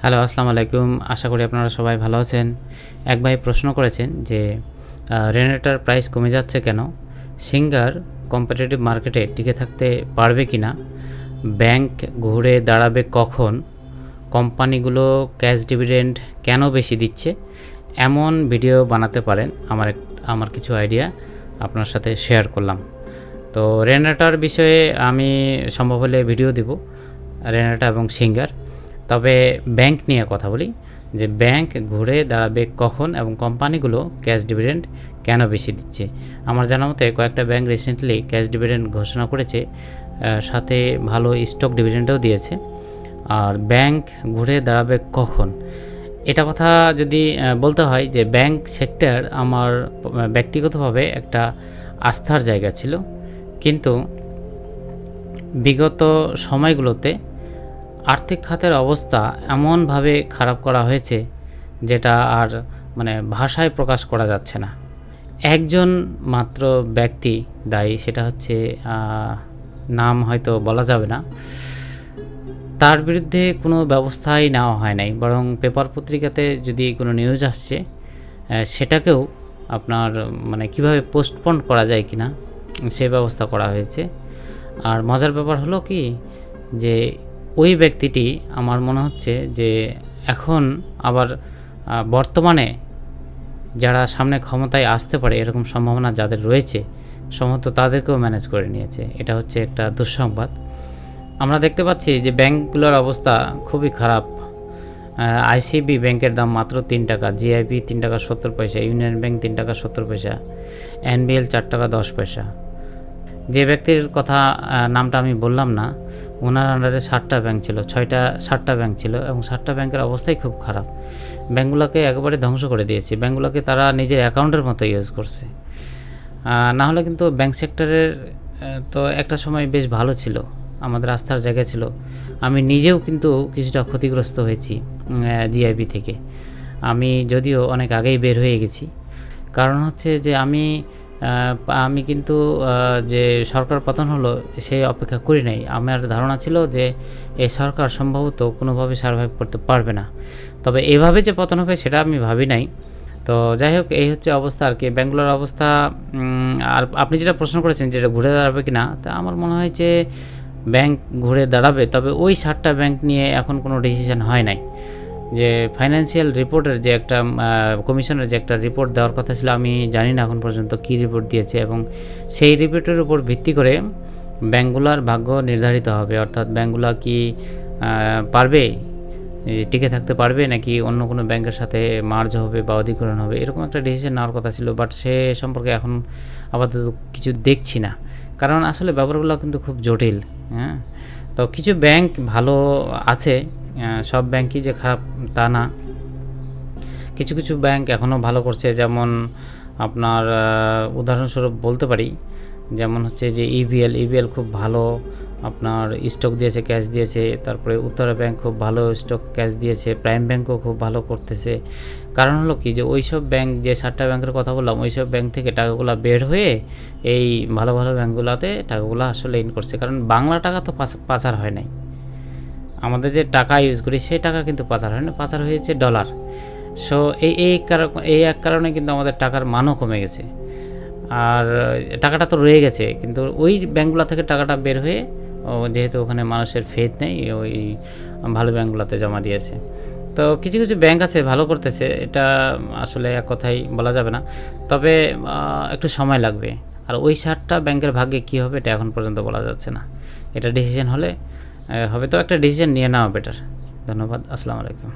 Hello, আসসালামু আলাইকুম। আশা করি আপনারা সবাই ভালো আছেন। এক ভাই প্রশ্ন করেছেন যে রেনেটার প্রাইস কমে যাচ্ছে কেন? সিঙ্গার কম্পিটিটিভ মার্কেটে টিকে থাকতে পারবে কিনা? ব্যাংক ঘুরে দাঁড়াবে কখন? কোম্পানিগুলো ক্যাশ ডিভিডেন্ড কেন বেশি দিচ্ছে? এমন ভিডিও বানাতে পারেন। আমার কিছু আইডিয়া আপনার সাথে শেয়ার করলাম। তো রেনেটার বিষয়ে আমি সম্ভব হলে ভিডিও দিব, রেনেটা এবং সিঙ্গার। তবে ব্যাংক নিয়ে কথা বলি যে ব্যাংক ঘুরে দাঁড়াবে কখন এবং কোম্পানিগুলো ক্যাশ ডিভিডেন্ড কেন বেশি দিচ্ছে। আমার জানা মতে কয়েকটা ব্যাংক রিসেন্টলি ক্যাশ ডিভিডেন্ড ঘোষণা করেছে, সাথে ভালো স্টক ডিভিডেন্ডও দিয়েছে। আর ব্যাংক ঘুরে দাঁড়াবে কখন, এটা কথা যদি বলতে হয় যে ব্যাংক সেক্টর আমার ব্যক্তিগতভাবে একটা আস্থার জায়গা ছিল, কিন্তু বিগত সময়গুলোতে আর্থিক খাতের অবস্থা এমনভাবে খারাপ করা হয়েছে যেটা আর ভাষায় প্রকাশ করা যাচ্ছে না। একজন মাত্র ব্যক্তি দায়ী, সেটা হচ্ছে নাম হয়তো বলা যাবে না। তার বিরুদ্ধে কোনো ব্যবস্থাই নেওয়া হয় নাই, বরং পেপার পত্রিকাতে যদি কোনো নিউজ আসছে সেটাকেও আপনার কিভাবে পোস্টপোন করা যায় কিনা সে ব্যবস্থা করা হয়েছে। আর মজার ব্যাপার হলো কি যে ওই ব্যক্তিটি আমার মনে হচ্ছে যে এখন আবার বর্তমানে যারা সামনে ক্ষমতায় আসতে পারে এরকম সম্ভাবনা যাদের রয়েছে সম্ভবত তাদেরকেও ম্যানেজ করে নিয়েছে। এটা হচ্ছে একটা দুঃসংবাদ। আমরা দেখতে পাচ্ছি যে ব্যাংকগুলোর অবস্থা খুবই খারাপ। আইসিবি ব্যাংকের দাম মাত্র 3 টাকা, জিআইবি 3 টাকা 70 পয়সা, ইউনিয়ন ব্যাংক 3 টাকা 70 পয়সা, এনবিএল 4 টাকা 10 পয়সা। যে ব্যক্তির কথা নামটা আমি বললাম না, ওনার আন্ডারে 7টা ব্যাংক ছিল, 7টা ব্যাংক ছিল এবং 7টা ব্যাংকের অবস্থাই খুব খারাপ। ব্যাংকগুলোকে একেবারে ধ্বংস করে দিয়েছে। ব্যাংকগুলোকে তারা নিজের অ্যাকাউন্টের মতো ইউজ করছে। না হলে কিন্তু ব্যাংক সেক্টরের তো একটা সময় বেশ ভালো ছিল, আমাদের আস্থার জায়গা ছিল। আমি নিজেও কিন্তু কিছুটা ক্ষতিগ্রস্ত হয়েছি জিআইবি থেকে। আমি যদিও অনেক আগেই বের হয়ে গেছি, কারণ হচ্ছে যে আমি কিন্তু যে সরকার পতন হলো সেই অপেক্ষা করি নাই। আমার ধারণা ছিল যে এই সরকার সম্ভবত কোনোভাবে সারভাইভ করতে পারবে না, তবে এভাবে যে পতন হবে সেটা আমি ভাবি নাই। তো যাই হোক, এই হচ্ছে অবস্থা আর কি, ব্যাঙ্গালোর অবস্থা। আর আপনি যেটা প্রশ্ন করেছেন যেটা ঘুরে দাঁড়াবে কি না, তা আমার মনে হয় যে ব্যাংক ঘুরে দাঁড়াবে, তবে ওই 7টা ব্যাংক নিয়ে এখন কোনো ডিসিশন হয় নাই। যে ফাইন্যান্সিয়াল রিপোর্টের যে একটা কমিশনের যে একটা রিপোর্ট দেওয়ার কথা ছিল, আমি জানি না এখন পর্যন্ত কী রিপোর্ট দিয়েছে, এবং সেই রিপোর্টের উপর ভিত্তি করে ব্যাংকগুলোর ভাগ্য নির্ধারিত হবে। অর্থাৎ ব্যাংকগুলো কি পারবে, টিকে থাকতে পারবে, নাকি অন্য কোনো ব্যাংকের সাথে মার্জ হবে বা অধিগ্রহণ হবে, এরকম একটা ডিসিশন নেওয়ার কথা ছিল। বাট সে সম্পর্কে এখন আপাতত কিছু দেখছি না, কারণ আসলে ব্যাপারগুলো কিন্তু খুব জটিল। হ্যাঁ, তো কিছু ব্যাংক ভালো আছে, সব ব্যাংকই যে খারাপ তা না। কিছু কিছু ব্যাংক এখনও ভালো করছে, যেমন আপনার উদাহরণস্বরূপ বলতে পারি, যেমন হচ্ছে যে ইবিএল খুব ভালো আপনার স্টক দিয়েছে, ক্যাশ দিয়েছে। তারপরে উত্তরা ব্যাংক খুব ভালো স্টক ক্যাশ দিয়েছে। প্রাইম ব্যাংকও খুব ভালো করতেছে। কারণ হলো কি যে ওই সব ব্যাংক, যে 7টা ব্যাংকের কথা বললাম, ওই সব ব্যাংক থেকে টাকাগুলো বের হয়ে এই ভালো ভালো ব্যাংকগুলোতে টাকাগুলো আসলে ইন করছে। কারণ বাংলা টাকা তো পাচার হয় নাই, আমাদের যে টাকা ইউজ করি সেই টাকা কিন্তু পাচার হয় না, পাচার হয়েছে ডলার। সো এই এক কারণে কিন্তু আমাদের টাকার মানও কমে গেছে। আর টাকাটা তো রয়ে গেছে, কিন্তু ওই ব্যাংকগুলো থেকে টাকাটা বের হয়ে যেহেতু ওখানে মানুষের ফেথ নেই, ওই ভালো ব্যাংকগুলোতে জমা দিয়েছে। তো কিছু কিছু ব্যাংক আছে ভালো করতেছে, এটা আসলে এক কথাই বলা যাবে না, তবে একটু সময় লাগবে। আর ওই 7টা ব্যাংকের ভাগ্যে কী হবে এটা এখন পর্যন্ত বলা যাচ্ছে না। এটা ডিসিশন হলে হবে, তো একটা ডিসিশন নিয়ে নেওয়া বেটার। ধন্যবাদ, আসসালামু আলাইকুম।